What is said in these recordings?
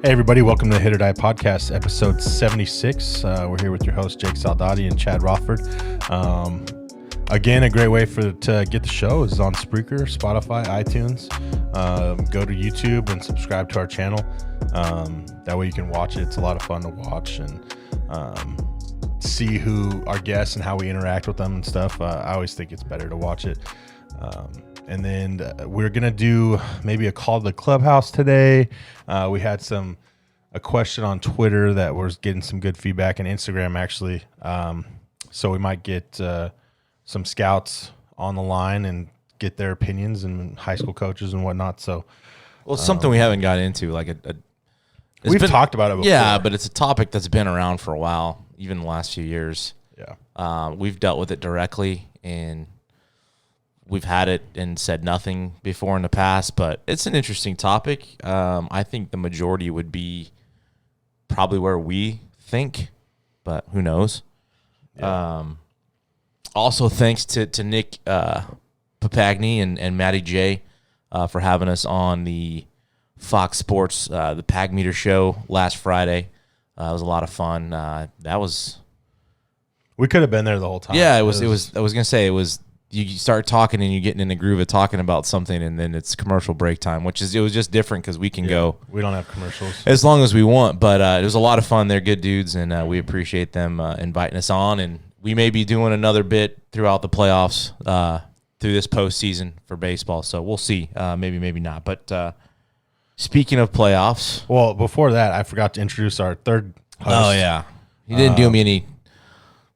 Hey everybody, welcome to the Hit or Die Podcast, episode 76. We're here with your host, Jake Saldati and Chad Rothford. Again, a great way to get the show is on Spreaker, Spotify, iTunes. Go to YouTube and subscribe to our channel. That way you can watch it. It's a lot of fun to watch and see who our guests and how we interact with them and stuff. I always think it's better to watch it. And then we're going to do maybe a call to the clubhouse today. We had a question on Twitter that was getting some good feedback, and Instagram actually. So we might get some scouts on the line and get their opinions, and high school coaches and whatnot. So, well, something we haven't got into, like we've talked about it before. Yeah, but it's a topic that's been around for a while, even the last few years. Yeah. We've dealt with it directly, and we've had it and said nothing before in the past, but it's an interesting topic. I think the majority would be probably where we think, but who knows? Yeah. Also, thanks to Nick Papagni and Matty J for having us on the Fox Sports, the Pag Meter show last Friday. It was a lot of fun. We could have been there the whole time. Yeah, it was. I was gonna say it was. You start talking and you getting in the groove of talking about something, and then it's commercial break time, it was just different because we can go. We don't have commercials as long as we want, but it was a lot of fun. They're good dudes, and we appreciate them inviting us on. And we may be doing another bit throughout the playoffs through this postseason for baseball. So we'll see. Maybe not. But speaking of playoffs, well, before that, I forgot to introduce our third host. Oh yeah, he didn't do me any.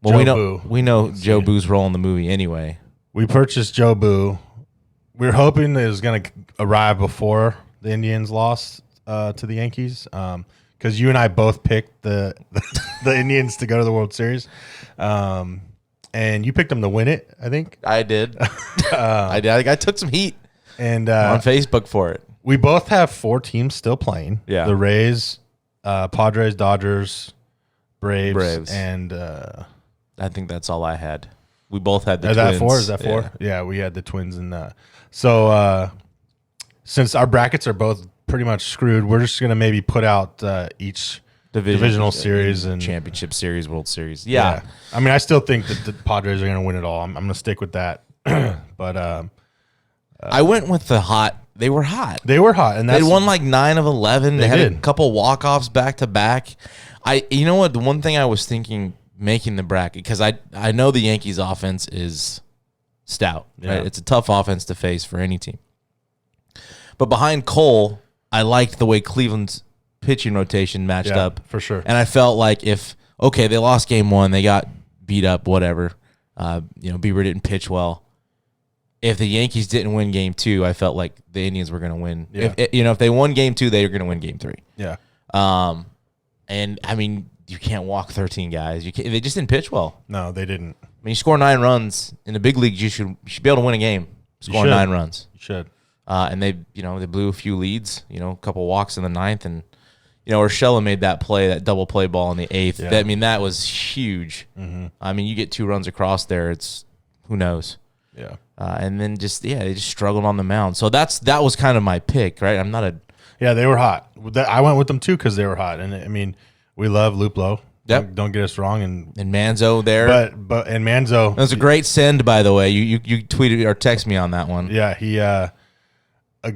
Well, we know Joe Boo's role in the movie anyway. We purchased Joe Boo. We were hoping it was going to arrive before the Indians lost to the Yankees, because you and I both picked the Indians to go to the World Series, and you picked them to win it. I think I did. I did. I took some heat and on Facebook for it. We both have 4 teams still playing. Yeah, the Rays, Padres, Dodgers, Braves, and I think that's all I had. We both had the Is Twins. That 4? Is that 4? Yeah, we had the Twins. And so since our brackets are both pretty much screwed, we're just going to maybe put out each divisional series and championship series, World Series. Yeah. I mean, I still think that the Padres are going to win it all. I'm going to stick with that. But I went with the hot. They were hot. They were hot. And they won like 9 of 11. They had did. A couple walk-offs back to back. You know what? The one thing I was thinking making the bracket, because I know the Yankees offense is stout. Yeah. Right? It's a tough offense to face for any team. But behind Cole, I liked the way Cleveland's pitching rotation matched up. For sure. And I felt like they lost game 1, they got beat up, whatever. Bieber didn't pitch well. If the Yankees didn't win game 2, I felt like the Indians were going to win. Yeah. If they won game 2, they were going to win game 3. Yeah. And I mean, you can't walk 13 guys. They just didn't pitch well. No, they didn't. I mean, you score 9 runs in the big leagues, you should be able to win a game. Score 9 runs. You should. And they blew a few leads. A couple walks in the 9th, and Urshela made that play, that double play ball in the 8th. Yeah. That was huge. Mm-hmm. I mean, you get 2 runs across there, it's who knows. Yeah. And then they just struggled on the mound. So that was kind of my pick, right? Yeah, they were hot. I went with them too because they were hot, and I mean, we love Luplow. Yep. Don't get us wrong, and Manzo there, but Manzo. That was a great send, by the way. You tweeted or text me on that one. Yeah, he a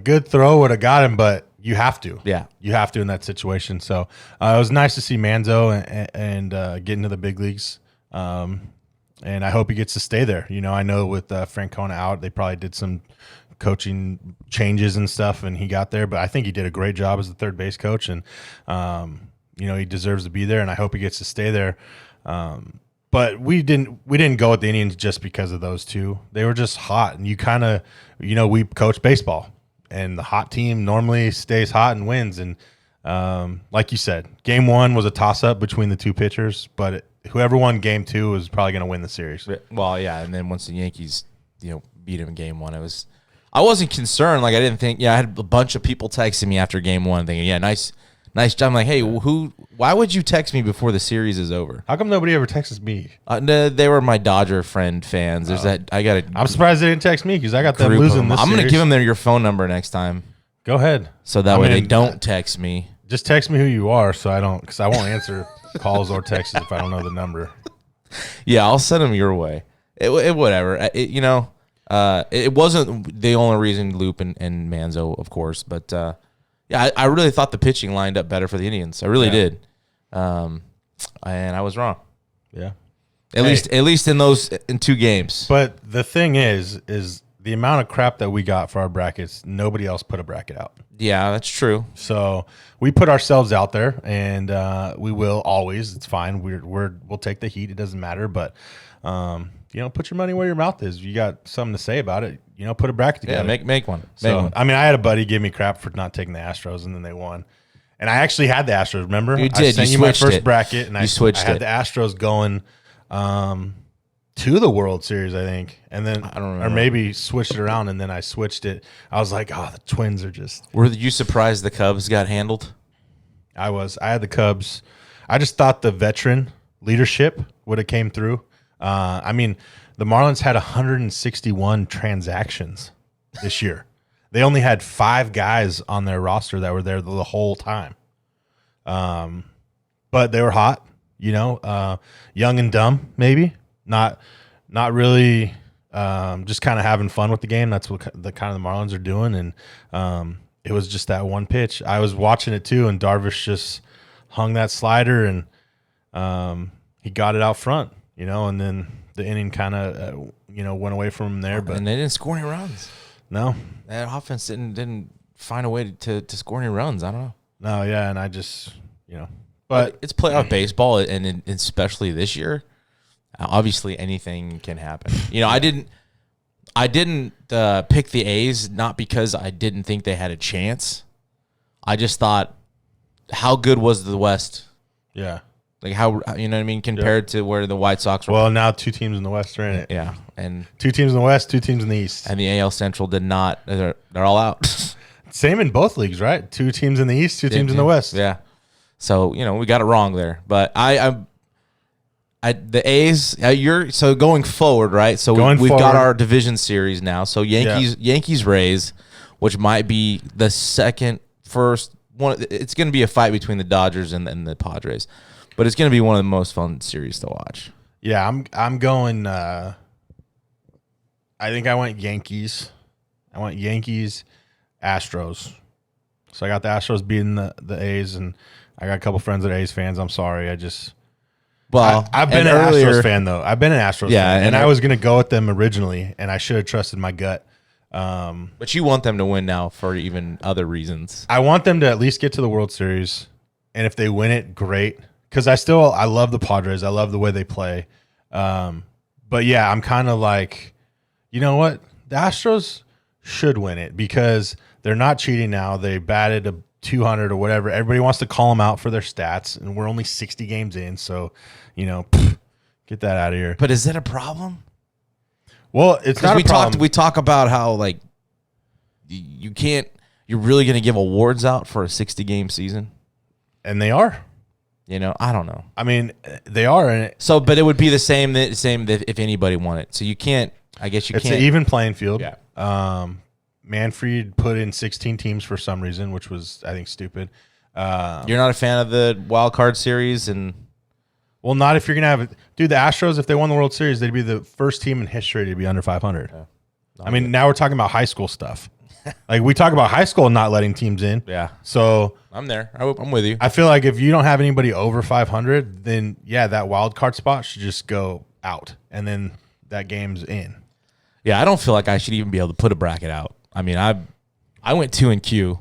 good throw would have got him, but you have to. Yeah, you have to in that situation. So it was nice to see Manzo and get into the big leagues. And I hope he gets to stay there. I know with Francona out, they probably did some coaching changes and stuff, and he got there. But I think he did a great job as the third base coach, and he deserves to be there, and I hope he gets to stay there. But we didn't go with the Indians just because of those two. They were just hot, and you kind of, we coach baseball, and the hot team normally stays hot and wins. And like you said, game 1 was a toss-up between the 2 pitchers, but whoever won game 2 was probably going to win the series. Well, yeah, and then once the Yankees, beat him in game 1, I wasn't concerned. Like, I didn't think. I had a bunch of people texting me after game 1, thinking, "Yeah, nice job." I'm like, "Hey, why would you text me before the series is over?" How come nobody ever texts me? They were my Dodger friend fans. There's that. I'm surprised they didn't text me because I got them losing this. I'm going to give them your phone number next time. Go ahead. So that way they don't text me. Just text me who you are, so I don't, because I won't answer calls or texts if I don't know the number. Yeah, I'll send them your way. Whatever. It wasn't the only reason, Loop and Manzo, of course, but yeah, I really thought the pitching lined up better for the Indians. I really did, and I was wrong. Yeah, at least in 2 games. But the thing is the amount of crap that we got for our brackets. Nobody else put a bracket out. Yeah, that's true. So we put ourselves out there, and we will always. It's fine. We'll take the heat. It doesn't matter. But put your money where your mouth is. You got something to say about it. Put a bracket together. Yeah, make one. I mean, I had a buddy give me crap for not taking the Astros, and then they won. And I actually had the Astros. Remember, you did. I sent you my first bracket, and I had the Astros going to the World Series, I think, and then I don't remember. Or maybe switched it around, and then I switched it. I was like, oh, the Twins are just. Were you surprised the Cubs got handled? I was. I had the Cubs. I just thought the veteran leadership would have came through. I mean, the Marlins had 161 transactions this year. They only had 5 guys on their roster that were there the whole time. But they were hot, young and dumb, maybe not really, just kind of having fun with the game. That's what the Marlins are doing. And it was just that one pitch. I was watching it too, and Darvish just hung that slider, and he got it out front, and then the inning kind of, went away from him there. But and they didn't score any runs. No, that offense didn't find a way to score any runs. I don't know. No, yeah, and I just, but it's playoff baseball, and especially this year, obviously anything can happen. I didn't pick the A's, not because I didn't think they had a chance. I just thought, how good was the West? Yeah. Like how, compared to where the White Sox were. Well, now 2 teams in the West are in it. Yeah. And 2 teams in the West, 2 teams in the East. And the AL Central did not, they're all out. Same in both leagues, right? 2 teams in the East, 2 teams in the West. Yeah. So, we got it wrong there. But the A's, so going forward, right? So we've got our division series now. So Yankees, Rays, which might be the first one. It's going to be a fight between the Dodgers and the Padres. But it's going to be one of the most fun series to watch. Yeah, I'm going. I think I went Yankees. Astros. So I got the Astros beating the A's, and I got a couple friends that are A's fans. I'm sorry. I've been an Astros fan though. I've been an Astros fan, and I was going to go with them originally, and I should have trusted my gut. But you want them to win now for even other reasons. I want them to at least get to the World Series, and if they win it, great. Because I love the Padres. I love the way they play. But yeah, I'm kind of like, you know what? The Astros should win it because they're not cheating now. They batted a 200 or whatever. Everybody wants to call them out for their stats, and we're only 60 games in. So, get that out of here. But is that a problem? Well, it's not a problem. We talk about how, like, you're really going to give awards out for a 60-game season? And they are. I don't know. I mean, they are. So, but it would be the same if anybody won it. So you can't. I guess you can't. It's an even playing field. Yeah. Manfred put in 16 teams for some reason, which was, I think, stupid. You're not a fan of the wild card series, well, not if you're gonna have dude. The Astros, if they won the World Series, they'd be the first team in history to be under 500. Yeah. I mean, now we're talking about high school stuff. Like we talk about high school not letting teams in. Yeah. So I'm there. I'm with you. I feel like if you don't have anybody over 500, then yeah, that wild card spot should just go out, and then that game's in. Yeah, I don't feel like I should even be able to put a bracket out. I mean, I went 2 in Q,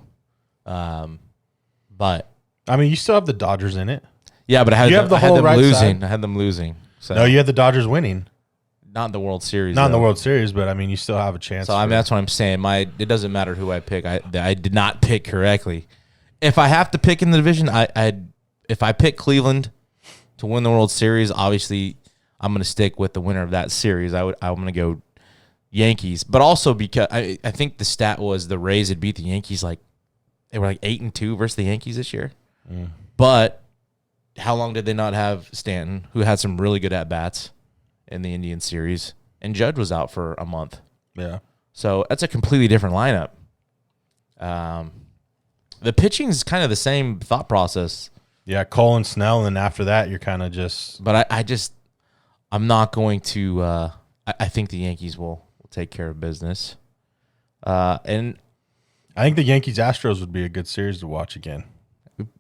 but I mean, you still have the Dodgers in it. Yeah, but I had them losing. Side. I had them losing. So. No, you had the Dodgers winning. Not in the World Series. Not in the World Series, but I mean, you still have a chance. So I mean, that's what I'm saying. It doesn't matter who I pick. I did not pick correctly. If I have to pick in the division, if I pick Cleveland to win the World Series, obviously I'm going to stick with the winner of that series. I'm going to go Yankees, but also because I think the stat was the Rays had beat the Yankees they were 8-2 versus the Yankees this year. Mm. But how long did they not have Stanton, who had some really good at bats in the Indian series, and Judge was out for a month. Yeah. So that's a completely different lineup. the pitching is kind of the same thought process. Yeah, Cole and Snell, and after that, you're kind of just. But I'm not going to. I think the Yankees will take care of business. And I think the Yankees Astros would be a good series to watch again.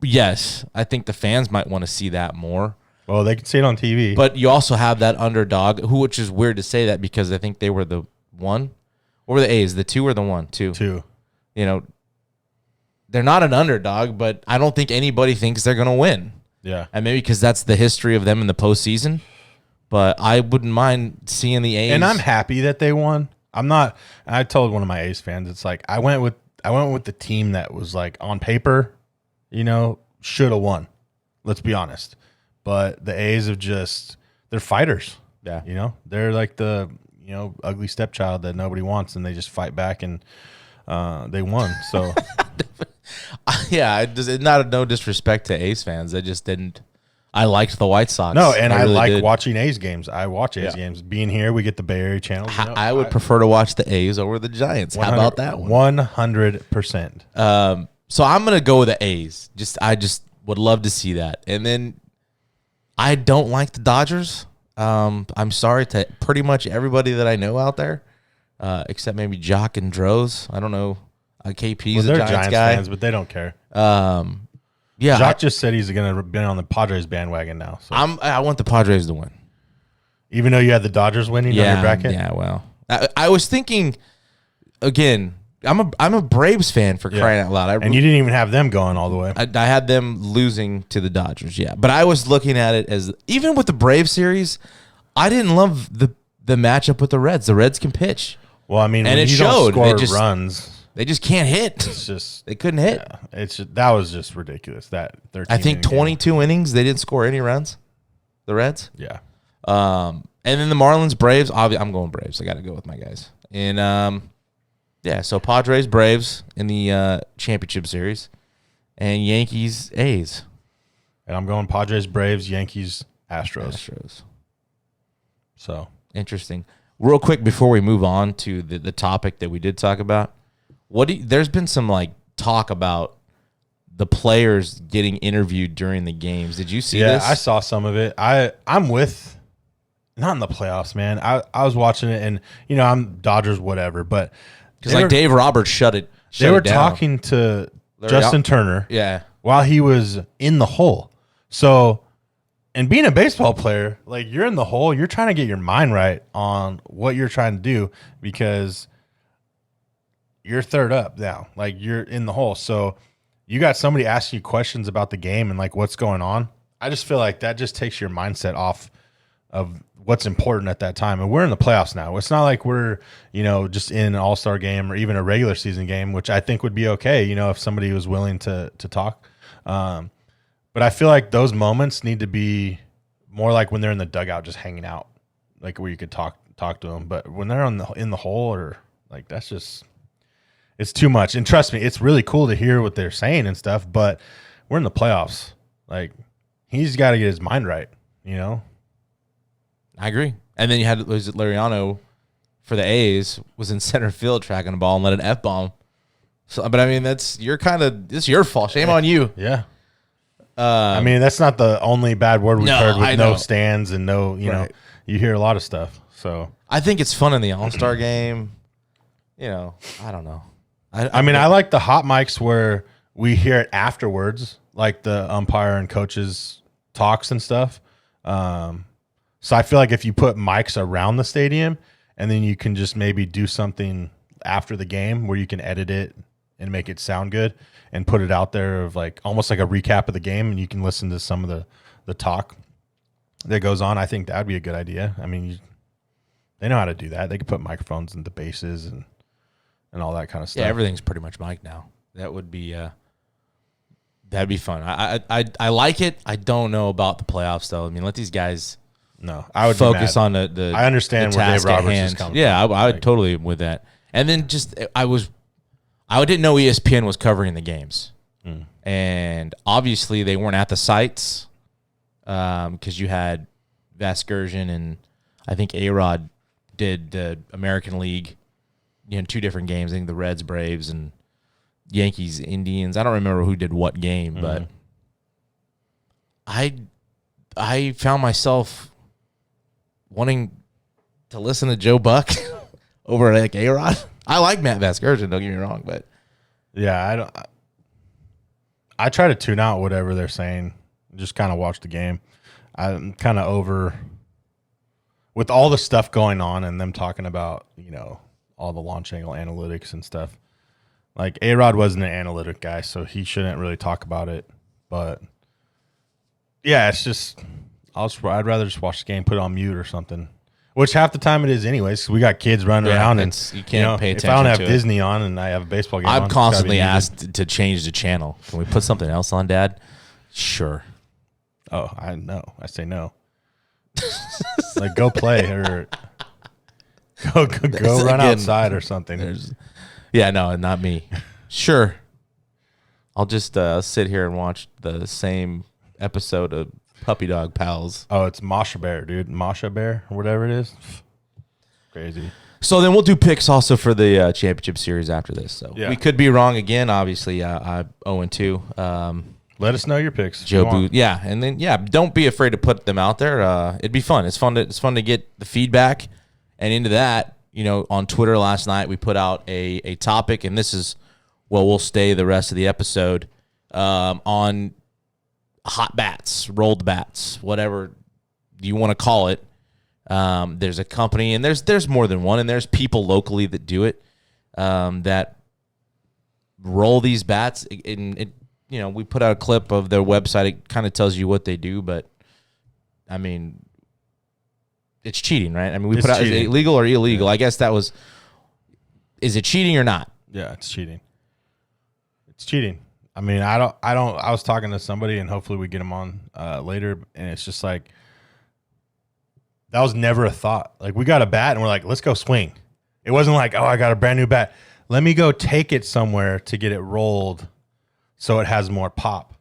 yes, I think the fans might want to see that more. Well, they can see it on TV. But you also have that underdog, which is weird to say that because I think they were the one. What were the A's? The 2 or the 1? 2. 2. You know, they're not an underdog, but I don't think anybody thinks they're going to win. Yeah. And maybe because that's the history of them in the postseason. But I wouldn't mind seeing the A's. And I'm happy that they won. I'm not. I told one of my A's fans, it's like I went with the team that was like on paper, should have won. Let's be honest. But the A's have they're fighters. Yeah. They're like the ugly stepchild that nobody wants, and they just fight back, and they won. So yeah, no disrespect to A's fans. I just didn't. I liked the White Sox. No, and I really like did. watching A's games. I watch A's games. Being here, we get the Bay Area channels. I would prefer to watch the A's over the Giants. How about that one? 100%. So I'm gonna go with the A's. I just would love to see that. And then I don't like the Dodgers. I'm sorry to pretty much everybody that I know out there, except maybe Jock and Droz. I don't know. KP's They're a Giants guy. fans, but they don't care. Yeah, Jock just said he's going to be on the Padres bandwagon now. So. I want the Padres to win. Even though you had the Dodgers winning on your bracket? Yeah, well. I was thinking, again, I'm a Braves fan for crying out loud. And you didn't even have them going all the way. I had them losing to the Dodgers, yeah. But I was looking at it as, even with the Braves series, I didn't love the matchup with the Reds. The Reds can pitch. Well, I mean, and when it you showed. don't score runs. They just can't hit. It's just they couldn't hit. Yeah, that was just ridiculous. That 13 I think 22 innings they didn't score any runs. The Reds. Yeah. And then the Marlins, Braves. I'm going Braves. I got to go with my guys. And yeah, so Padres, Braves in the championship series, and Yankees, A's. And I'm going Padres, Braves, Yankees, Astros. So interesting. Real quick before we move on to the topic that we did talk about, there's been some talk about the players getting interviewed during the games. Did you see this? Yeah, I saw some of it. I'm with, not in the playoffs, man. I was watching it, and I'm Dodgers, whatever, but because Dave Roberts shut it. They were down. talking to Justin Turner, while he was in the hole. So, and being a baseball player, you're in the hole, you're trying to get your mind right on what you're trying to do because you're third up now. You're in the hole. So you got somebody asking you questions about the game and what's going on. I just feel like that just takes your mindset off of what's important at that time. And we're in the playoffs now. It's not like we're, just in an all-star game or even a regular season game, which I think would be okay, if somebody was willing to talk. But I feel like those moments need to be more like when they're in the dugout just hanging out, where you could talk to them. But when they're in the hole or that's just – it's too much. And trust me, it's really cool to hear what they're saying and stuff, but we're in the playoffs. He's got to get his mind right, I agree. And then you had Liriano for the A's was in center field tracking the ball and let an F-bomb. So, but I mean, it's your fault. Shame on you. Yeah. I mean, that's not the only bad word we've heard with no stands and no, you hear a lot of stuff. So I think it's fun in the All-Star game. I don't know. I mean, I like the hot mics where we hear it afterwards, the umpire and coaches talks and stuff. So I feel like if you put mics around the stadium and then you can just maybe do something after the game where you can edit it and make it sound good and put it out there of almost like a recap of the game, and you can listen to some of the talk that goes on. I think that'd be a good idea. I mean, they know how to do that. They could put microphones in the bases and all that kind of stuff. Yeah, everything's pretty much mic now. That would be that'd be fun. I like it. I don't know about the playoffs though. I mean, let these guys I would focus on the I understand the where Dave task at Roberts hand. is coming Yeah, from. I would totally with that. And then I didn't know ESPN was covering the games. And obviously they weren't at the sites because you had Vasgersian and I think A-Rod did the American League, 2 different games. I think the Reds, Braves, and Yankees, Indians. I don't remember who did what game, but I found myself wanting to listen to Joe Buck over like A-Rod. I like Matt Vasgersian, don't get me wrong, but Yeah, I try to tune out whatever they're saying. Just kind of watch the game. I'm kind of over with all the stuff going on and them talking about, all the launch angle analytics and stuff. Like A-Rod wasn't an analytic guy, so he shouldn't really talk about it. But yeah, it's just I'd rather just watch the game, put it on mute or something. Which half the time it is anyways. 'Cause we got kids running around and you can't pay attention. If I don't have to Disney on and I have a baseball game, I'm on, constantly asked to change the channel. Can we put something else on, Dad? Sure. Oh, I know. I say no. Like go play or go run outside or something. Yeah, no, not me. Sure. I'll just sit here and watch the same episode of Puppy Dog Pals. Oh, it's Masha Bear, dude. Masha Bear or whatever it is. Crazy. So then we'll do picks also for the championship series after this. So yeah. We could be wrong again. Obviously, I'm 0-2. Let us know your picks. Joe Booth. Yeah, and then don't be afraid to put them out there. It'd be fun. It's fun to get the feedback, and into that, on Twitter last night we put out a topic, and this is we'll stay the rest of the episode on hot bats, rolled bats, whatever you want to call it. There's a company, and there's more than one, and there's people locally that do it, that roll these bats. We put out a clip of their website. It kind of tells you what they do, but I mean, it's cheating, right? I mean, we put out, is it legal or illegal? I guess is it cheating or not? Yeah, it's cheating. It's cheating. I mean, I was talking to somebody, and hopefully we get them on later, and it's just like, that was never a thought. Like, we got a bat, and we're like, let's go swing. It wasn't like, oh, I got a brand new bat. Let me go take it somewhere to get it rolled so it has more pop.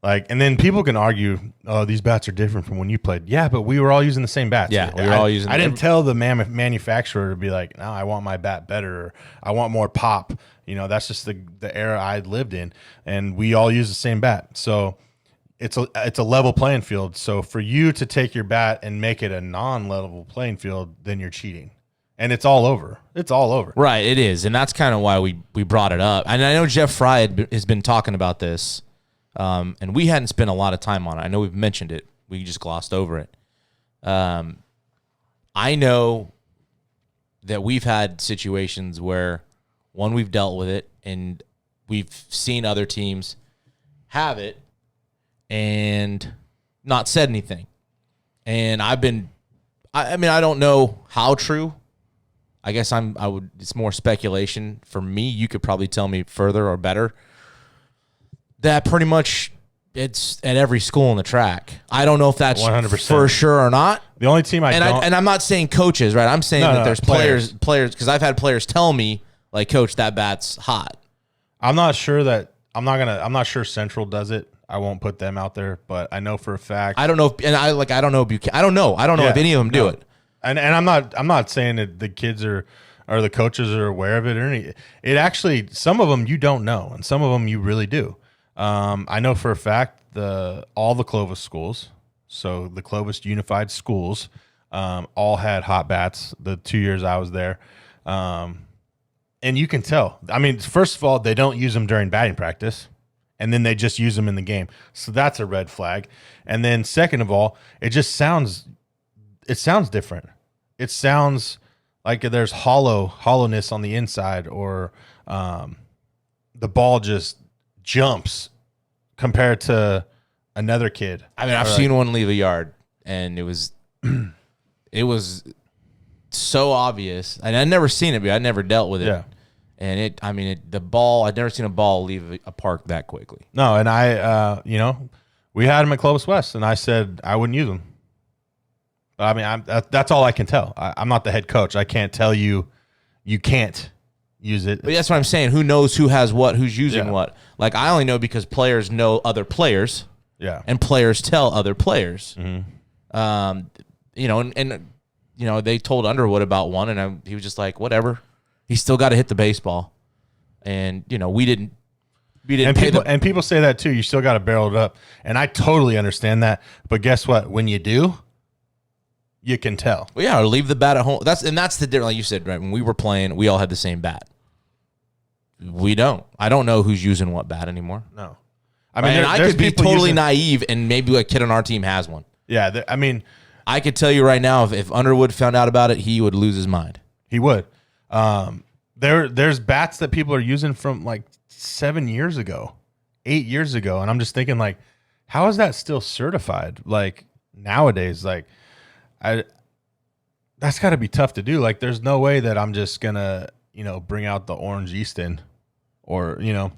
Like, and then people can argue, oh, these bats are different from when you played. Yeah, but we were all using the same bats. Yeah, we were all using. I didn't tell the manufacturer to be like, no, I want my bat better, or I want more pop. That's just the era I lived in, and we all use the same bat. So it's a level playing field. So for you to take your bat and make it a non-level playing field, then you're cheating. And it's all over. It's all over. Right, it is. And that's kind of why we brought it up. And I know Jeff Fry has been talking about this, and we hadn't spent a lot of time on it. I know we've mentioned it. We just glossed over it. I know that we've had situations where, one, we've dealt with it, and we've seen other teams have it and not said anything. And I mean, I don't know how true. I guess it's more speculation for me. You could probably tell me further or better that pretty much it's at every school in the track. I don't know if that's 100% for sure or not. The only team and I'm not saying coaches, right? I'm saying that there's players, because I've had players tell me, like, coach, that bat's hot. I'm not sure Central does it. I won't put them out there, but I know for a fact. I don't know I don't know if any of them do it. And I'm not saying that the kids or the coaches are aware of it or anything. It actually, some of them you don't know, and some of them you really do. I know for a fact all the Clovis schools, so the Clovis Unified Schools, all had hot bats the 2 years I was there. And you can tell. I mean, first of all, they don't use them during batting practice, and then they just use them in the game. So that's a red flag. And then second of all, it sounds different. It sounds like there's hollowness on the inside, or the ball just jumps compared to another kid. I mean, I've seen one leave a yard, and it was so obvious. And I'd never seen it, but I'd never dealt with it. Yeah. And the ball, I'd never seen a ball leave a park that quickly. No, and we had them at Clovis West, and I said I wouldn't use them. But I mean, that's all I can tell. I'm not the head coach. I can't tell you can't use it. But that's what I'm saying. Who knows who has what, who's using what? Like, I only know because players know other players. Yeah. And players tell other players. Mm-hmm. They told Underwood about one, and he was just like, whatever. He's still got to hit the baseball. and we didn't And people say that too. You still got to barrel it up, and I totally understand that. But guess what? When you do, you can tell. Well, yeah, or leave the bat at home. That's the difference. Like you said, right? When we were playing, we all had the same bat. We don't. I don't know who's using what bat anymore. No, I mean, I could be totally naive, and maybe a kid on our team has one. Yeah, I could tell you right now, if Underwood found out about it, he would lose his mind. He would. There's bats that people are using from like 7 years ago, 8 years ago, and I'm just thinking, like, how is that still certified? Like nowadays, like that's got to be tough to do. Like, there's no way that I'm just gonna bring out the Orange Easton, or and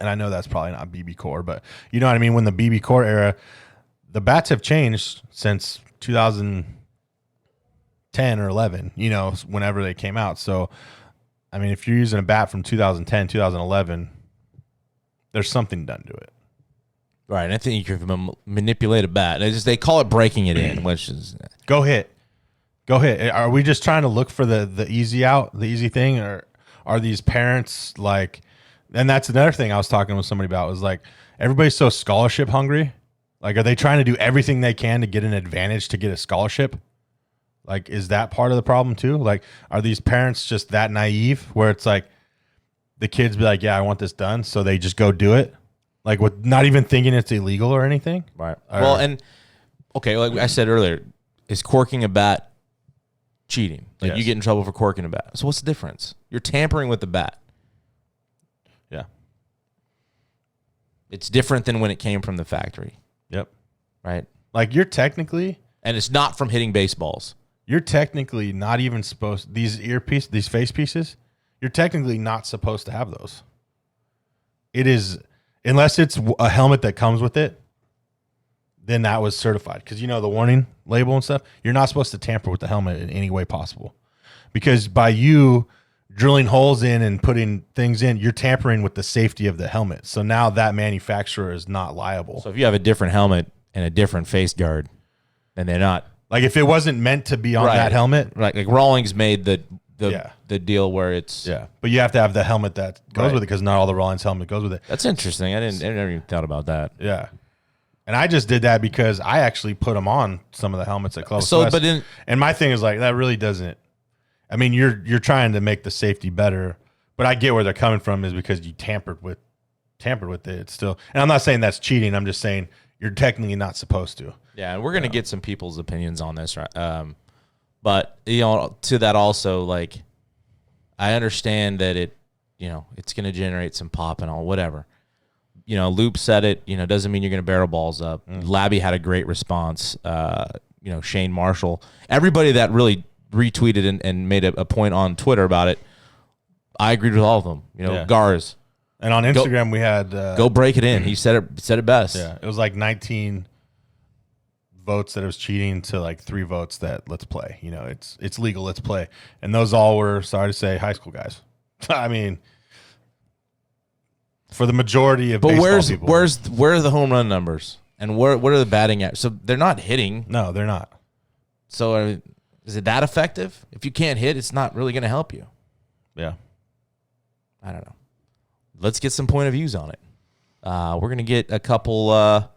I know that's probably not BB Core, but you know what I mean. When the BB Core era, the bats have changed since 2010 or 11. Whenever they came out. So I mean, if you're using a bat from 2010, 2011, there's something done to it. Right. And I think you can manipulate a bat. They call it breaking it in, which is go hit. Are we just trying to look for the easy out, the easy thing, or are these parents like? And that's another thing I was talking with somebody about, was like, everybody's so scholarship hungry. Like, are they trying to do everything they can to get an advantage to get a scholarship? Like, is that part of the problem too? Like, are these parents just that naive where it's like the kids be like, yeah, I want this done, so they just go do it, like, with not even thinking it's illegal or anything? Right. Well, and okay, like I said earlier, is corking a bat cheating? Like, you get in trouble for corking a bat. So what's the difference? You're tampering with the bat. Yeah. It's different than when it came from the factory. Yep. Right. Like, you're technically, and it's not from hitting baseballs. You're technically not even supposed, these face pieces, you're technically not supposed to have those. It is, unless it's a helmet that comes with it, then that was certified. Because the warning label and stuff, you're not supposed to tamper with the helmet in any way possible. Because by you drilling holes in and putting things in, you're tampering with the safety of the helmet. So now that manufacturer is not liable. So if you have a different helmet and a different face guard, then they're not. Like, if it wasn't meant to be on that helmet. Right. Like, Rawlings made the deal where it's. Yeah. But you have to have the helmet that goes with it, because not all the Rawlings helmet goes with it. That's interesting. I never even thought about that. Yeah. And I just did that because I actually put them on some of the helmets at Clovis West. And my thing is, like, that really doesn't. I mean, you're trying to make the safety better, but I get where they're coming from, is because you tampered with it. It's still, and I'm not saying that's cheating. I'm just saying you're technically not supposed to. Yeah, and we're gonna get some people's opinions on this, right? But to that also, like, I understand that it's gonna generate some pop and all, whatever. Loop said it. Doesn't mean you're gonna barrel balls up. Labby had a great response. Shane Marshall, everybody that really retweeted and made a point on Twitter about it, I agreed with all of them. Gars. And on Instagram we had go break it in. He said it best. Yeah, it was like 19 votes that it was cheating to like 3 votes that let's play. It's legal. Let's play. And those all were, sorry to say, high school guys. I mean, for the majority of baseball people. Where are the home run numbers, and what are the batting at? So they're not hitting. No, they're not. So is it that effective? If you can't hit, it's not really going to help you. Yeah. I don't know. Let's get some point of views on it. We're going to get a couple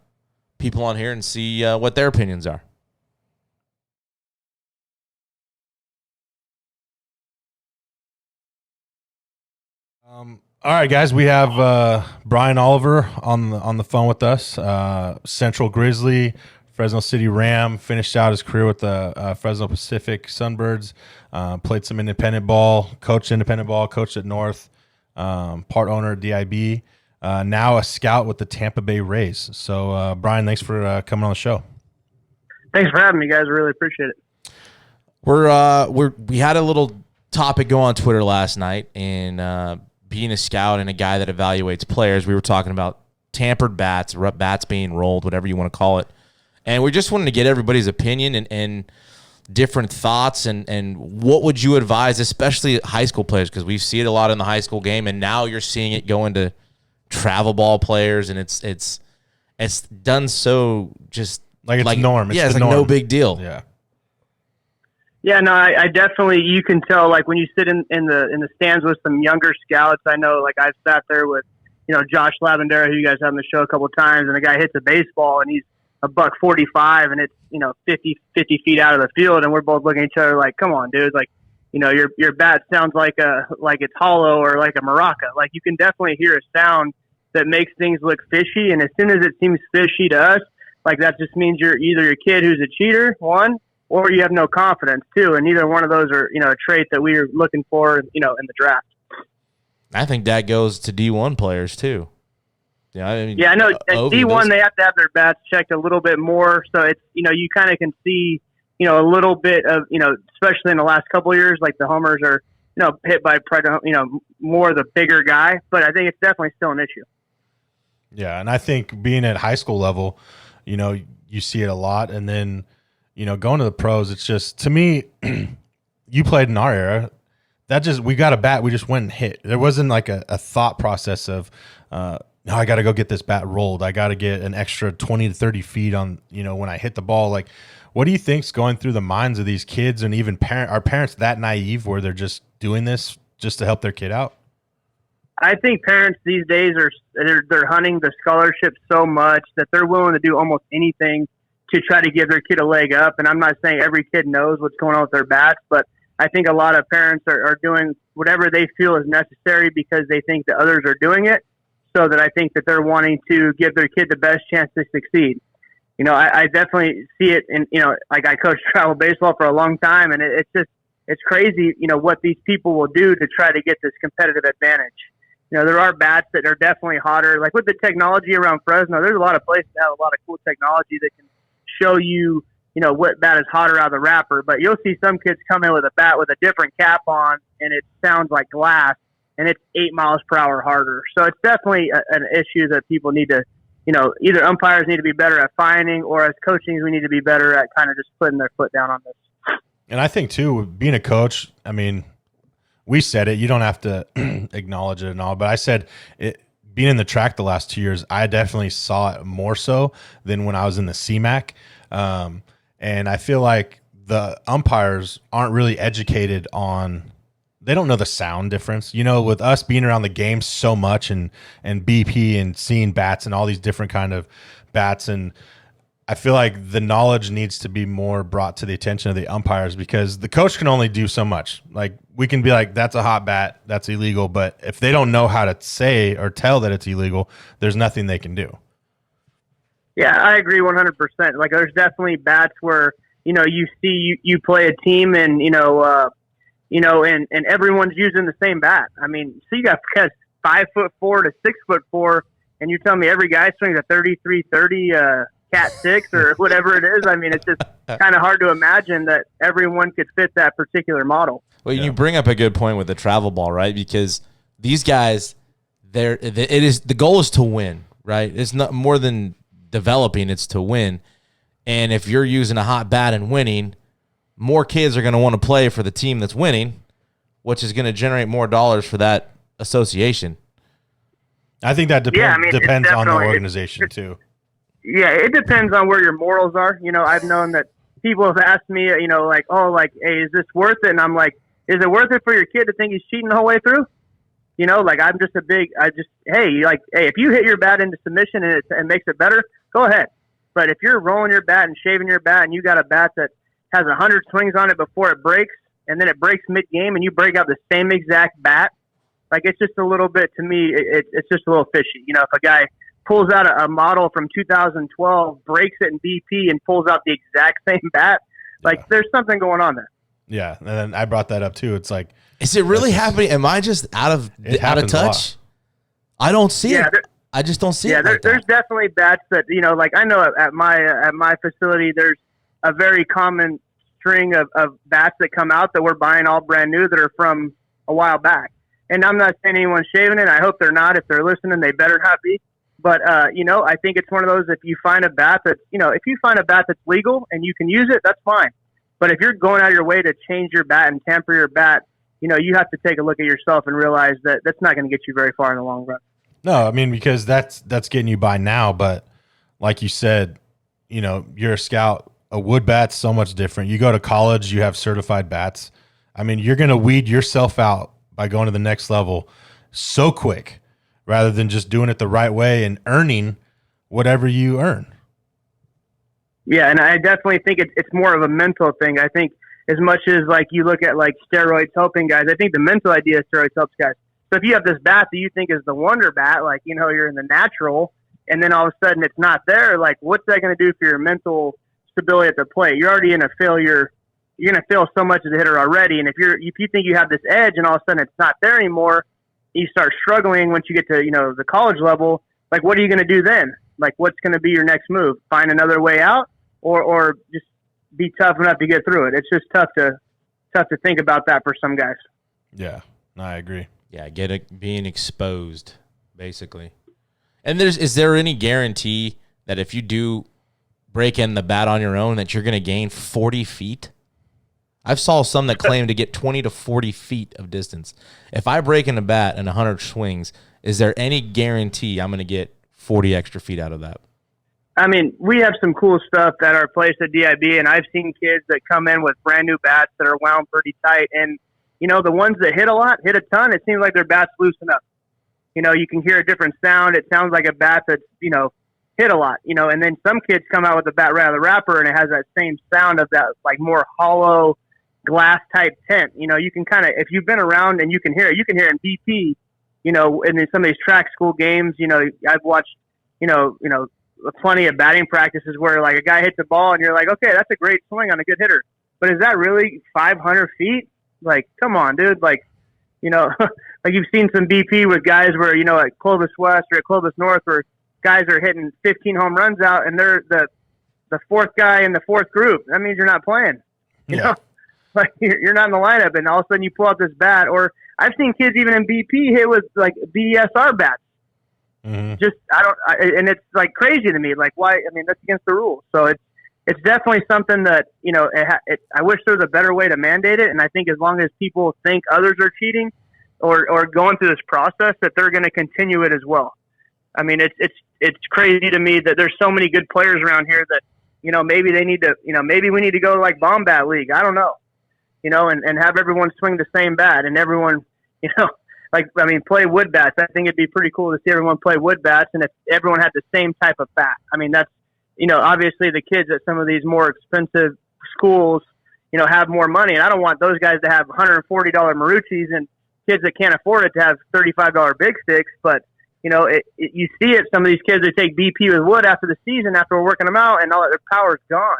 people on here and see what their opinions are. All right, guys, we have Brian Oliver on the phone with us. Central Grizzly, Fresno City Ram, finished out his career with the Fresno Pacific Sunbirds. Played some independent ball, coached at North, part owner at DIB. Now a scout with the Tampa Bay Rays. So, Brian, thanks for coming on the show. Thanks for having me, guys. I really appreciate it. We had a little topic go on Twitter last night, and being a scout and a guy that evaluates players, we were talking about tampered bats, bats being rolled, whatever you want to call it. And we just wanted to get everybody's opinion and different thoughts and what would you advise, especially high school players, because we see it a lot in the high school game, and now you're seeing it go into travel ball players, and it's done so just like it's norm. It's like no big deal. Yeah. Yeah, no, I definitely, you can tell, like when you sit in the stands with some younger scouts. I know, like I've sat there with, Josh Lavendera, who you guys have on the show a couple of times, and the guy hits a baseball and he's a buck 45 and it's 50 feet out of the field, and we're both looking at each other like, come on, dude, like your bat sounds like it's hollow or like a maraca. Like you can definitely hear a sound that makes things look fishy, and as soon as it seems fishy to us, like that just means you're either your kid who's a cheater, one, or you have no confidence too, and neither one of those are a trait that we are looking for in the draft. I think that goes to D1 players too. Yeah, I know at D1 they have to have their bats checked a little bit more, so it's you kind of can see a little bit of especially in the last couple of years, like the homers are hit by more the bigger guy, but I think it's definitely still an issue. Yeah, and I think being at high school level, you see it a lot, and then going to the pros, it's just, to me, you played in our era. We got a bat, we just went and hit. There wasn't like a thought process of, no, I got to go get this bat rolled. I got to get an extra 20 to 30 feet on, when I hit the ball. Like, what do you think's going through the minds of these kids, and even are parents that naive where they're just doing this just to help their kid out? I think parents these days they're hunting the scholarship so much that they're willing to do almost anything to try to give their kid a leg up. And I'm not saying every kid knows what's going on with their bats, but I think a lot of parents are doing whatever they feel is necessary because they think that others are doing it, so that I think that they're wanting to give their kid the best chance to succeed. I definitely see it in, like I coached travel baseball for a long time, and it's crazy, what these people will do to try to get this competitive advantage. There are bats that are definitely hotter. Like with the technology around Fresno, there's a lot of places that have a lot of cool technology that can show you, what bat is hotter out of the wrapper. But you'll see some kids come in with a bat with a different cap on, and it sounds like glass, and it's 8 miles per hour harder. So it's definitely an issue that people need to, either umpires need to be better at finding, or as coaching, we need to be better at kind of just putting their foot down on this. And I think, too, being a coach, I mean, we said it, you don't have to acknowledge it and all, but I said it, being in the track the last 2 years, I definitely saw it more so than when I was in the CMAC. And I feel like the umpires aren't really educated on, they don't know the sound difference. With us being around the game so much and BP and seeing bats and all these different kind of bats, and I feel like the knowledge needs to be more brought to the attention of the umpires, because the coach can only do so much. Like, we can be like, that's a hot bat, that's illegal. But if they don't know how to say or tell that it's illegal, there's nothing they can do. Yeah, I agree 100%. Like, there's definitely bats where, you see you play a team and, and everyone's using the same bat. I mean, so you got guys 5'4" to 6'4", and you tell me every guy swings a 33-30 Cat 6 or whatever it is. I mean, it's just kind of hard to imagine that everyone could fit that particular model. Well, you bring up a good point with the travel ball, right? Because these guys, the goal is to win, right? It's not more than developing; it's to win. And if you're using a hot bat and winning, more kids are going to want to play for the team that's winning, which is going to generate more dollars for that association. I think that depends on the organization too. Yeah, it depends on where your morals are. I've known that people have asked me, hey, is this worth it? And I'm like, is it worth it for your kid to think he's cheating the whole way through? I'm just hey, if you hit your bat into submission and it makes it better, go ahead. But if you're rolling your bat and shaving your bat and you got a bat that has 100 swings on it before it breaks, and then it breaks mid-game and you break out the same exact bat, like, it's just a little bit, to me, it's just a little fishy. If a guy pulls out a model from 2012, breaks it in BP, and pulls out the exact same bat, like, there's something going on there. Yeah, and then I brought that up too. It's like, is it really happening? Am I just out of touch? I don't see it. I just don't see it. There's definitely bats that, like, I know at my facility, there's a very common string of bats that come out that we're buying all brand new that are from a while back. And I'm not saying anyone's shaving it. I hope they're not. If they're listening, they better not be. But, I think it's one of those, if you find a bat that's legal and you can use it, that's fine. But if you're going out of your way to change your bat and tamper your bat, you have to take a look at yourself and realize that that's not going to get you very far in the long run. No, I mean, because that's getting you by now. But like you said, you're a scout. a wood bat's so much different. You go to college, you have certified bats. I mean, you're going to weed yourself out by going to the next level so quick rather than just doing it the right way and earning whatever you earn. Yeah, and I definitely think it's more of a mental thing. I think as much as like you look at like steroids helping guys, I think the mental idea of steroids helps guys. So if you have this bat that you think is the wonder bat, like, you know, you're in the natural, and then all of a sudden it's not there, like, what's that going to do for your mental stability at the plate? You're already in a failure. You're going to fail so much as a hitter already. And if you think you have this edge and all of a sudden it's not there anymore, you start struggling once you get to, you know, the college level, like, what are you going to do then? Like, what's going to be your next move? Find another way out, or just be tough enough to get through it? It's just tough to think about that for some guys. Yeah, no, I agree. Yeah, being exposed, basically. And is there any guarantee that if you do break in the bat on your own that you're going to gain 40 feet? I've saw some that claim to get 20 to 40 feet of distance. If I break in a bat and 100 swings, is there any guarantee I'm going to get 40 extra feet out of that? I mean, we have some cool stuff at our place at DIB, and I've seen kids that come in with brand new bats that are wound pretty tight. And, you know, the ones that hit a ton, it seems like their bat's loosen up. You know, you can hear a different sound. It sounds like a bat that's, you know, hit a lot, you know, and then some kids come out with a bat right out of the wrapper and it has that same sound of that, like, more hollow glass type tint. You know, you can kind of, if you've been around and you can hear it in BP, you know, and in some of these track school games, you know, I've watched, you know, plenty of batting practices where like a guy hits a ball and you're like, okay, that's a great swing on a good hitter. But is that really 500 feet? Like, come on, dude. Like, you know, like you've seen some BP with guys where, you know, at Clovis West or at Clovis North, where guys are hitting 15 home runs out and they're the fourth guy in the fourth group. That means you're not playing. You know, like you're not in the lineup, and all of a sudden you pull out this bat. Or I've seen kids even in BP hit with like BSR bats. Mm-hmm. And it's like crazy to me. Like, why? I mean, that's against the rules. So it's definitely something that, you know, I wish there was a better way to mandate it. And I think as long as people think others are cheating or going through this process, that they're going to continue it as well. I mean, it's crazy to me that there's so many good players around here that, you know, maybe they need to, you know, maybe we need to go like bomb bat league. I don't know, you know, and have everyone swing the same bat and everyone, you know, like, I mean, play wood bats. I think it'd be pretty cool to see everyone play wood bats, and if everyone had the same type of bat. I mean, that's, you know, obviously the kids at some of these more expensive schools, you know, have more money, and I don't want those guys to have $140 Maruccis and kids that can't afford it to have $35 Big Sticks. But, you know, you see it, some of these kids that take BP with wood after the season, after we're working them out, and all their power's gone.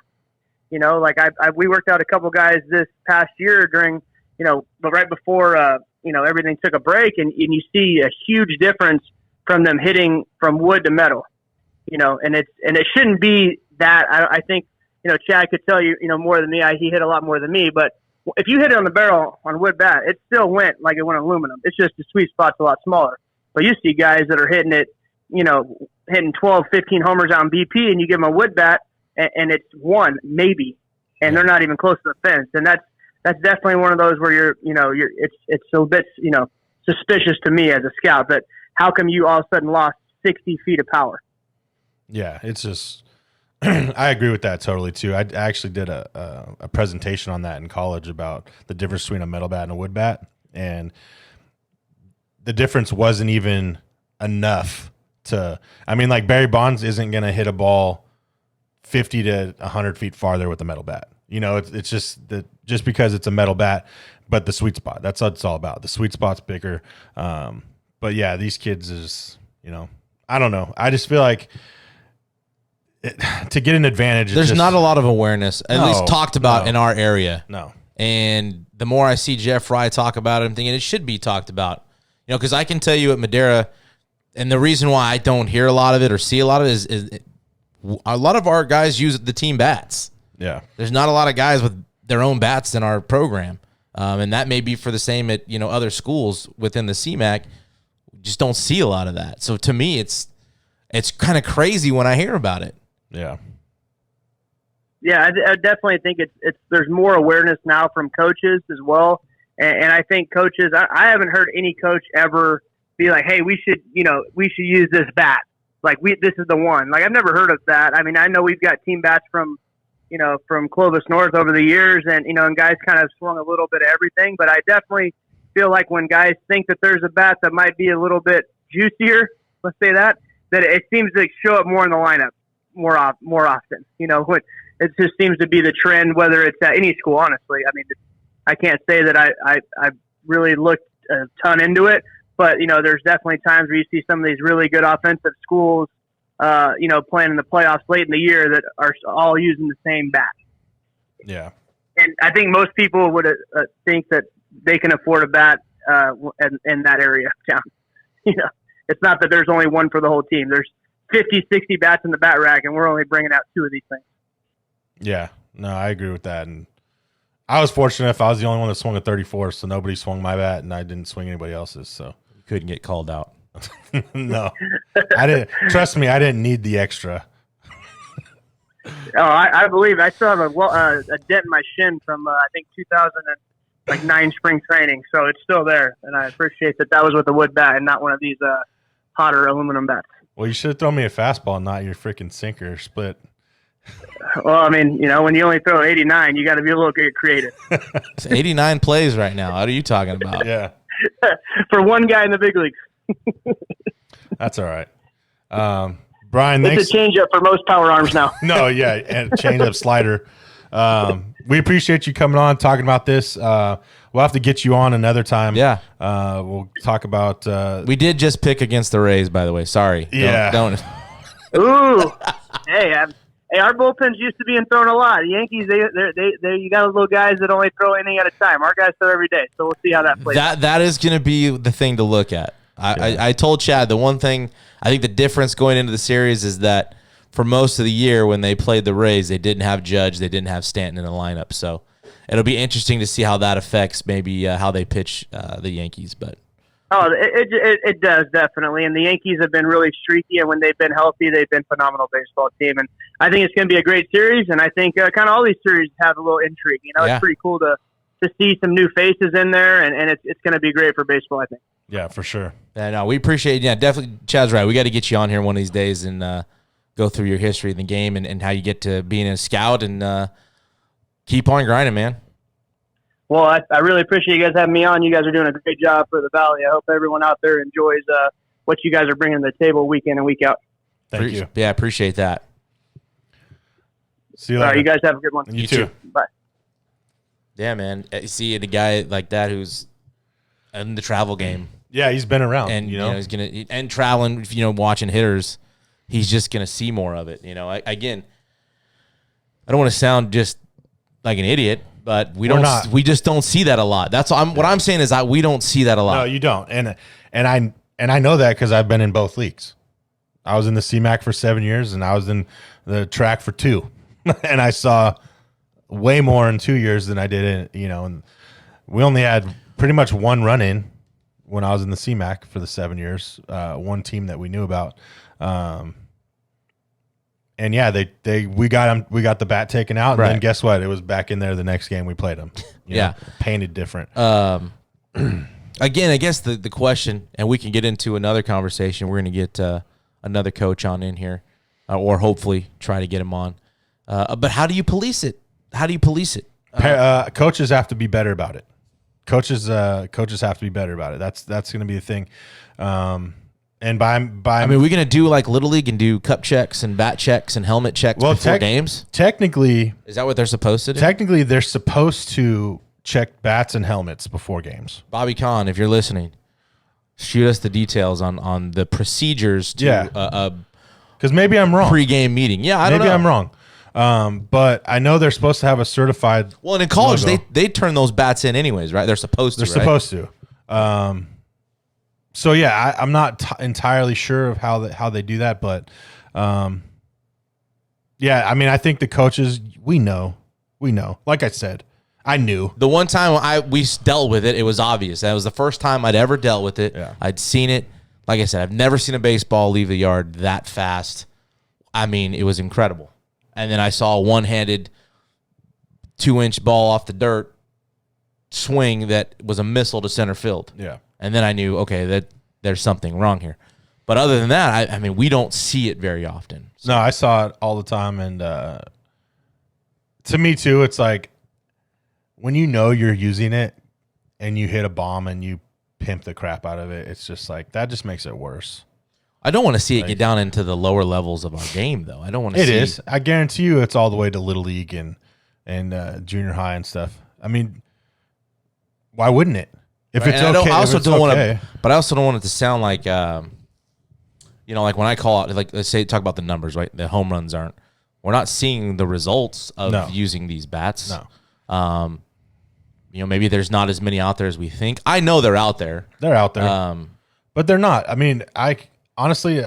You know, like we worked out a couple guys this past year during, you know, but right before, you know, everything took a break, and you see a huge difference from them hitting from wood to metal, you know, and it shouldn't be that. I think, you know, Chad could tell you, you know, more than me. He hit a lot more than me, but if you hit it on the barrel on wood bat, it still went like it went on aluminum. It's just the sweet spot's a lot smaller. But you see guys that are hitting it, you know, hitting 12, 15 homers on BP, and you give them a wood bat and it's one, maybe, and they're not even close to the fence. And that's definitely one of those where it's a bit, you know, suspicious to me as a scout that how come you all of a sudden lost 60 feet of power? Yeah, it's just, I agree with that totally too. I actually did a presentation on that in college about the difference between a metal bat and a wood bat. And the difference wasn't even enough to, I mean, like Barry Bonds isn't going to hit a ball 50 to 100 feet farther with a metal bat. You know, it's just that just because it's a metal bat, but the sweet spot, that's what it's all about. The sweet spot's bigger. But yeah, these kids is, you know, I don't know. I just feel like to get an advantage, there's not a lot of awareness, at least talked about in our area. No. And the more I see Jeff Fry talk about it, I'm thinking it should be talked about. You know, because I can tell you at Madera, and the reason why I don't hear a lot of it or see a lot of it is a lot of our guys use the team bats. Yeah. There's not a lot of guys with their own bats in our program. And that may be for the same at, you know, other schools within the CMAC. Just don't see a lot of that. So to me, it's kind of crazy when I hear about it. Yeah. Yeah, I definitely think there's more awareness now from coaches as well. And I think coaches, I haven't heard any coach ever be like, hey, we should use this bat. Like this is the one. Like I've never heard of that. I mean, I know we've got team bats from, from Clovis North over the years, and and guys kind of swung a little bit of everything. But I definitely feel like when guys think that there's a bat that might be a little bit juicier, let's say that it seems to show up more in the lineup more often. It just seems to be the trend, whether it's at any school. Honestly, I mean, I can't say that I really looked a ton into it, but there's definitely times where you see some of these really good offensive schools, playing in the playoffs late in the year that are all using the same bat. Yeah, and I think most people would think that they can afford a bat in that area of town. It's not that there's only one for the whole team. There's 50, 60 bats in the bat rack, and we're only bringing out 2 of these things. Yeah, no, I agree with that. And I was fortunate if I was the only one that swung a 34, so nobody swung my bat, and I didn't swing anybody else's. So You couldn't get called out. No, I didn't. Trust me, I didn't need the extra. Oh, I believe I still have a dent in my shin from I think 2009 spring training, so it's still there, and I appreciate that was with a wood bat and not one of these hotter aluminum bats. Well, you should have thrown me a fastball, not your freaking sinker split. Well, I mean, when you only throw 89, you got to be a little bit creative. It's 89 plays right now. What are you talking about? Yeah, for one guy in the big leagues. That's all right. Brian, thanks. It's a changeup for most power arms now. No, yeah, and change-up slider. We appreciate you coming on, talking about this. We'll have to get you on another time. Yeah. We'll talk about We did just pick against the Rays, by the way. Sorry. Yeah. Don't. Ooh. Hey, our bullpens used to be thrown a lot. The Yankees, they you got little guys that only throw inning at a time. Our guys throw every day, so we'll see how that plays. That is going to be the thing to look at. I told Chad the one thing, I think the difference going into the series is that for most of the year when they played the Rays, they didn't have Judge, they didn't have Stanton in the lineup. So it'll be interesting to see how that affects maybe how they pitch the Yankees. But it does, definitely. And the Yankees have been really streaky, and when they've been healthy, they've been a phenomenal baseball team. And I think it's going to be a great series, and I think kind of all these series have a little intrigue. Yeah. It's pretty cool to see some new faces in there, and it's going to be great for baseball, I think. Yeah, for sure. yeah, no, we appreciate it. Yeah, definitely. Chad's right. We got to get you on here one of these days and go through your history in the game and how you get to being a scout and keep on grinding, man. Well, I really appreciate you guys having me on. You guys are doing a great job for the Valley. I hope everyone out there enjoys what you guys are bringing to the table week in and week out. Thank you. Yeah, appreciate that. See you All later. right, you guys have a good one. You too. Bye. Yeah, man. You see a guy like that who's in the travel game. Yeah, he's been around, And he's gonna traveling, watching hitters, he's just gonna see more of it. Again, I don't want to sound just like an idiot, but we just don't see that a lot. That's all what I'm saying is we don't see that a lot. No, you don't. And I know that because I've been in both leagues. I was in the CMAC for 7 years, and I was in the track for 2, and I saw way more in 2 years than I did in And we only had pretty much one run in when I was in the CMAC for the 7 years, one team that we knew about. And yeah, we got the bat taken out, and Right. then guess what? It was back in there the next game we played them. Yeah. Painted different. Again, I guess the question, and we can get into another conversation. We're going to get another coach on in here, or hopefully try to get him on. But how do you police it? Coaches have to be better about it. Coaches have to be better about it. That's going to be the thing. And by I mean, we're going to do like Little League and do cup checks and bat checks and helmet checks before games? Technically, Is that what they're supposed to do? Technically, they're supposed to check bats and helmets before games. Bobby Kahn, if you're listening, shoot us the details on the procedures to a Because maybe I'm wrong. pregame meeting. Yeah, I don't know. Maybe I'm wrong. But I know they're supposed to have a certified. Well, and in college, logo. they turn those bats in anyways, right? They're supposed to. They're supposed to. So yeah, I'm not entirely sure of how they do that, but yeah, I mean, I think the coaches we know. Like I said, I knew. The one time we dealt with it, it was obvious. That was the first time I'd ever dealt with it. Yeah. I'd seen it. Like I said, I've never seen a baseball leave the yard that fast. I mean, it was incredible. And then I saw a one-handed 2-inch ball off the dirt swing that was a missile to center field. Yeah. And then I knew, okay, that there's something wrong here. But other than that, I mean, we don't see it very often. No, I saw it all the time, and To me too, it's like when you know you're using it and you hit a bomb and you pimp the crap out of it, it's just like that just makes it worse. I don't want to see it get down into the lower levels of our game, though. I don't want to see it. It is. I guarantee you it's all the way to Little League and junior high and stuff. I mean, why wouldn't it? If it's okay. I also don't want to, but I also don't want it to sound like, like when I call out, like let's say talk about the numbers, right? The home runs aren't. We're not seeing the results of using these bats. No. Maybe there's not as many out there as we think. I know they're out there. They're out there. But they're not. I mean, honestly,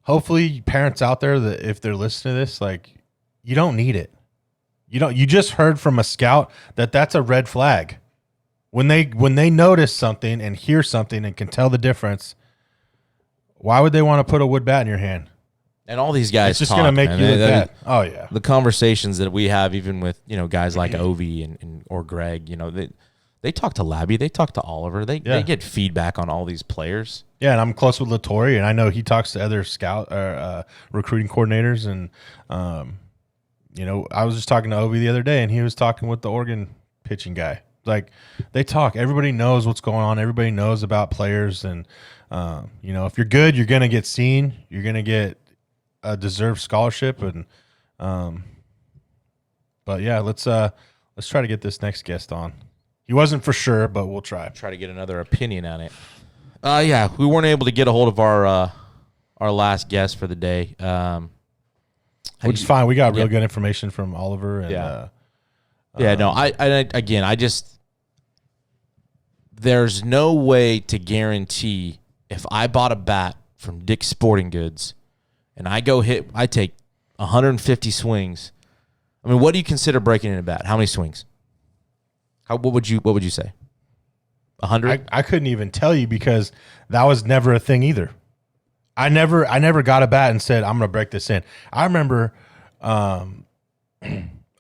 hopefully parents out there that if they're listening to this, like, you don't need it. You just heard from a scout that that's a red flag. When they notice something and hear something and can tell the difference, why would they want to put a wood bat in your hand? And all these guys, it's just going to make you look bad. Oh yeah. The conversations that we have, even with guys like Ovi or Greg, they talk to Labby, they talk to Oliver, they get feedback on all these players. Yeah, and I'm close with Latori, and I know he talks to other scout or recruiting coordinators, and I was just talking to Ovi the other day, and he was talking with the Oregon pitching guy. Like, they talk. Everybody knows what's going on. Everybody knows about players, and if you're good, you're gonna get seen. You're gonna get a deserved scholarship, and but yeah, let's try to get this next guest on. He wasn't for sure, but we'll try. Try to get another opinion on it. We weren't able to get a hold of our last guest for the day, which is fine. We got real good information from Oliver, and I just there's no way to guarantee if I bought a bat from Dick's Sporting Goods and I take 150 swings. I mean, what do you consider breaking in a bat? How many swings? What would you say? 100? I couldn't even tell you because that was never a thing either. I never got a bat and said, I'm going to break this in. I remember our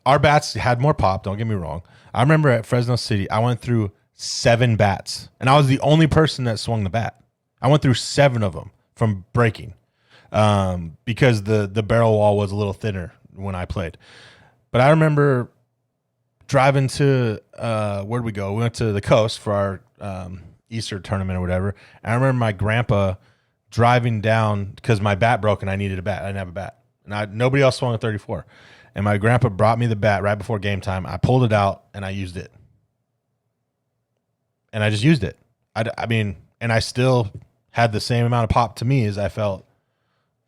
bats had more pop, don't get me wrong. I remember at Fresno City, I went through 7 bats, and I was the only person that swung the bat. I went through 7 of them from breaking because the barrel wall was a little thinner when I played. But I remember driving to where'd we go? We went to the coast for our Easter tournament or whatever. And I remember my grandpa driving down because my bat broke and I needed a bat. I didn't have a bat, and nobody else swung a 34. And my grandpa brought me the bat right before game time. I pulled it out and I used it, and I just used it. I mean, and I still had the same amount of pop to me as I felt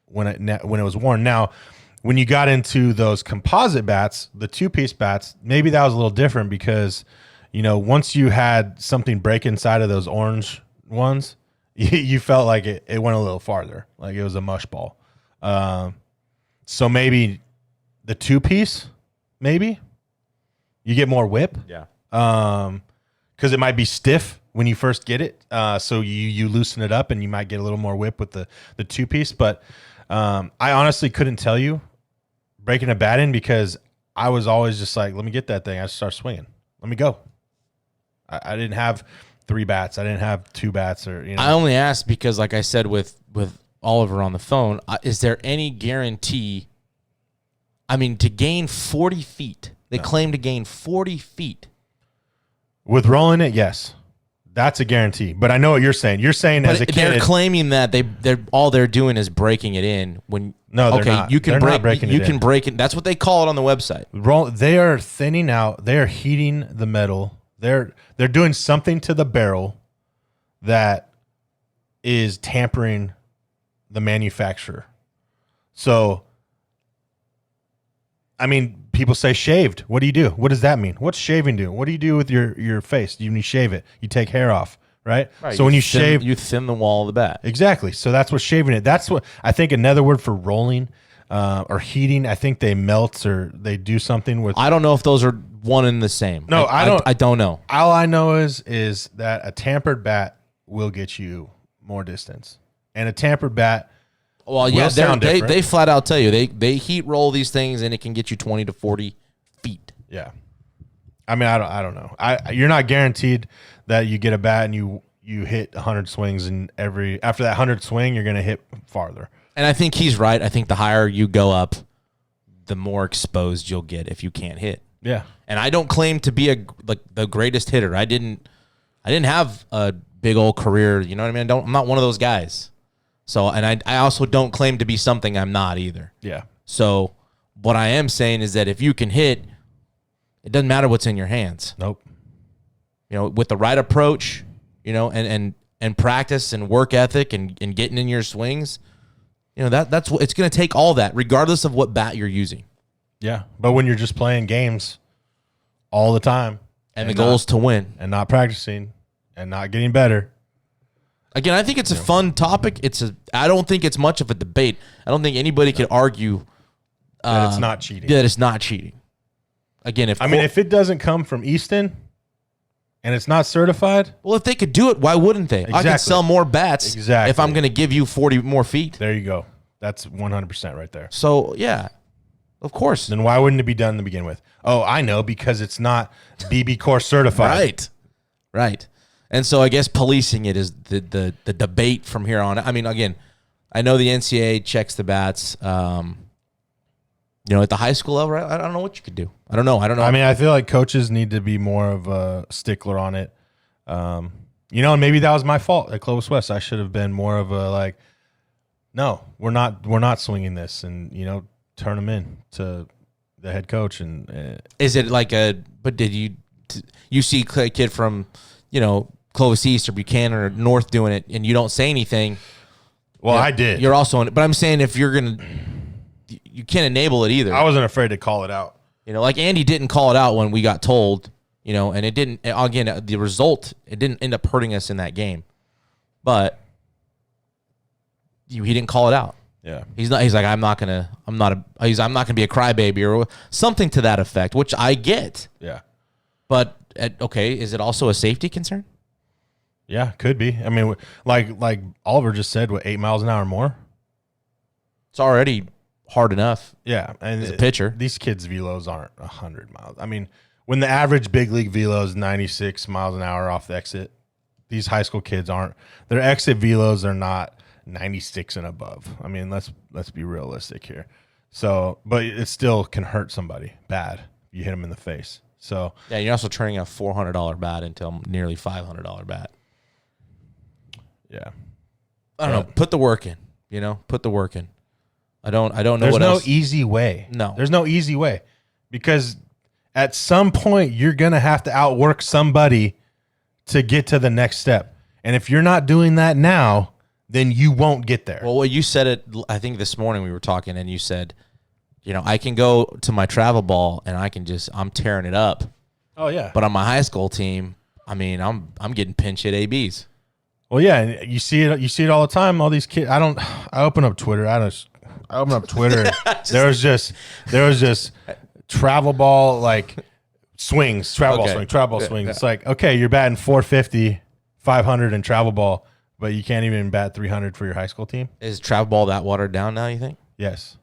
when it was worn. Now, when you got into those composite bats, the 2-piece bats, maybe that was a little different because, once you had something break inside of those orange ones, you felt like it went a little farther, like it was a mush ball. So maybe the 2-piece, maybe you get more whip. Yeah. Because it might be stiff when you first get it. So you loosen it up and you might get a little more whip with the 2-piece. But I honestly couldn't tell you breaking a bat in because I was always just like, let me get that thing. I just start swinging. Let me go. I didn't have 3 bats. I didn't have 2 bats or. I only asked because, like I said with Oliver on the phone, is there any guarantee? I mean, to gain 40 feet, they claim to gain 40 feet. With rolling it, yes. That's a guarantee. But I know what you're saying. You're saying as a kid. They're claiming that they're doing is breaking it in when. No, they're not. You can they're break it. You can break it. That's what they call it on the website. They are thinning out. They are heating the metal. They're doing something to the barrel that is tampering the manufacturer. So, I mean, people say shaved. What do you do? What does that mean? What's shaving do? What do you do with your face? When you shave it, you take hair off, right? So when you shave, you thin the wall of the bat. Exactly. So that's what shaving it. That's what I think. Another word for rolling or heating. I think they melt or they do something with. I don't know if those are one and the same. No, I don't. I don't know. All I know is that a tampered bat will get you more distance, and a tampered bat. Well, yeah, they flat out tell you they heat roll these things and it can get you 20 to 40 feet. Yeah, I mean, I don't know. You're not guaranteed that you get a bat and you hit 100 swings and after that 100 swing you're going to hit farther. And I think he's right. I think the higher you go up, the more exposed you'll get if you can't hit. Yeah. And I don't claim to be the greatest hitter. I didn't have a big old career. You know what I mean? I'm not one of those guys. So, and I also don't claim to be something I'm not either. Yeah. So what I am saying is that if you can hit, it doesn't matter what's in your hands. Nope. You know, with the right approach, you know, and practice and work ethic and getting in your swings, you know, that's what it's going to take, all that, regardless of what bat you're using. Yeah. But when you're just playing games all the time And the goal is to win. and not practicing and not getting better. Again, I think it's a fun topic. I don't think it's much of a debate. I don't think anybody could argue That it's not cheating. that it's not cheating. Again, if it doesn't come from Easton and it's not certified, if they could do it, why wouldn't they? I could Exactly. sell more bats Exactly. if I'm going to give you 40 more feet. there you go. That's 100% right there. So, yeah, of course. Then why wouldn't it be done to begin with? Oh, I know, because it's not BB Course certified. Right. And so I guess policing it is the debate from here on. I mean, again, I know the NCAA checks the bats. You know, at the high school level, I don't know what you could do. I don't know. I mean, I feel like coaches need to be more of a stickler on it. You know, and maybe that was my fault at Clovis West. I should have been more of a like, no, we're not swinging this, and you know, turn them in to the head coach. And is it like but did you see a kid from, you know, Clovis East or Buchanan or North doing it and you don't say anything? well, I did. You're also in it. But I'm saying if you're going to, you can't enable it either. I wasn't afraid to call it out. You know, like Andy didn't call it out when we got told, you know, and it didn't, again, the result, it didn't end up hurting us in that game. But he didn't call it out. Yeah. He's like, I'm not gonna be a crybaby or something to that effect, which I get. Yeah. But okay, is it also a safety concern? Yeah, could be. I mean, like Oliver just said, 8 miles an hour more? It's already hard enough. Yeah, and As a pitcher. these kids' velos aren't 100 miles. I mean, when the average big league velo is 96 miles an hour off the exit, these high school kids aren't. Their exit velos are not 96 and above. I mean, let's be realistic here. So, but it still can hurt somebody bad. You hit them in the face. So Yeah, you're also turning a $400 bat into a nearly $500 bat. yeah, I don't know. Put the work in. You know, put the work in. I don't know there's what no else. easy way. No. There's no easy way, because at some point you're gonna have to outwork somebody to get to the next step. And if you're not doing that now, then you won't get there. Well, you said it, I think this morning we were talking, and you said, you know, I can go to my travel ball and I'm tearing it up. Oh yeah. But on my high school team, I mean, I'm getting pinch hit ABs. Well, yeah, and you see it all the time. All these kids. I open up Twitter. I open up Twitter. there was just travel ball like swings, travel ball swings. It's like, okay, you're batting 450, 500 in travel ball, but you can't even bat 300 for your high school team. Is travel ball that watered down now, you think? Yes,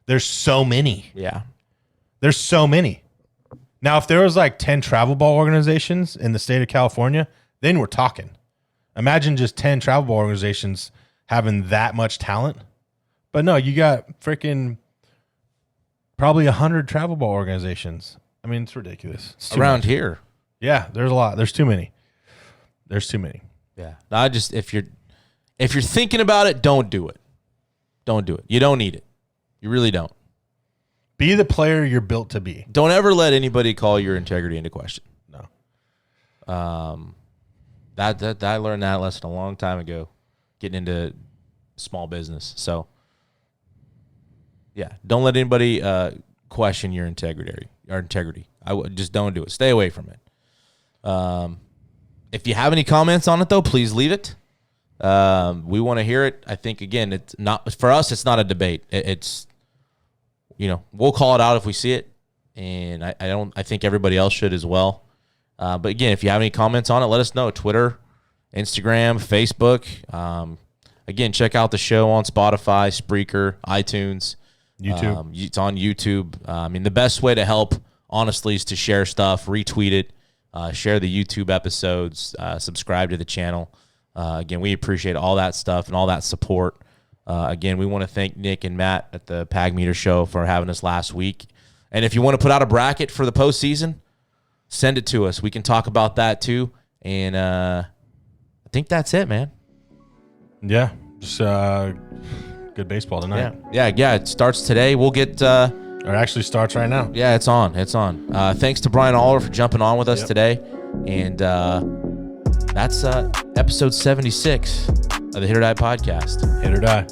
there's so many. Yeah. There's so many. Now, if there was like 10 travel ball organizations in the state of California, then we're talking. Imagine just 10 travel ball organizations having that much talent. But no, you got freaking probably 100 travel ball organizations. I mean, it's ridiculous. It's too Around much. here. Yeah, there's a lot. There's too many. There's too many. Yeah. I just, if you're thinking about it, don't do it. Don't do it. You don't need it. You really don't. Be the player you're built to be. Don't ever let anybody call your integrity into question. No. That I learned that lesson a long time ago, getting into small business. So, yeah, don't let anybody question your integrity. Just don't do it. Stay away from it. If you have any comments on it, though, please leave it. We want to hear it. I think, again, it's not for us. It's not a debate. It's, you know, we'll call it out if we see it, and I think everybody else should as well. But again, if you have any comments on it, let us know. Twitter, Instagram, Facebook. Again, check out the show on Spotify, Spreaker, iTunes, YouTube. It's on YouTube. I mean, the best way to help, honestly, is to share stuff, retweet it, share the YouTube episodes, subscribe to the channel. Again, we appreciate all that stuff and all that support. Again, we want to thank Nick and Matt at the Pag Meter Show for having us last week. And if you want to put out a bracket for the postseason, send it to us. We can talk about that too. And I think that's it, man. Yeah, just good baseball tonight. Yeah. It starts today. We'll get. Or actually starts right now. Yeah, it's on. Thanks to Brian Oliver for jumping on with us today. And that's episode 76 of the Hit or Die podcast. Hit or Die.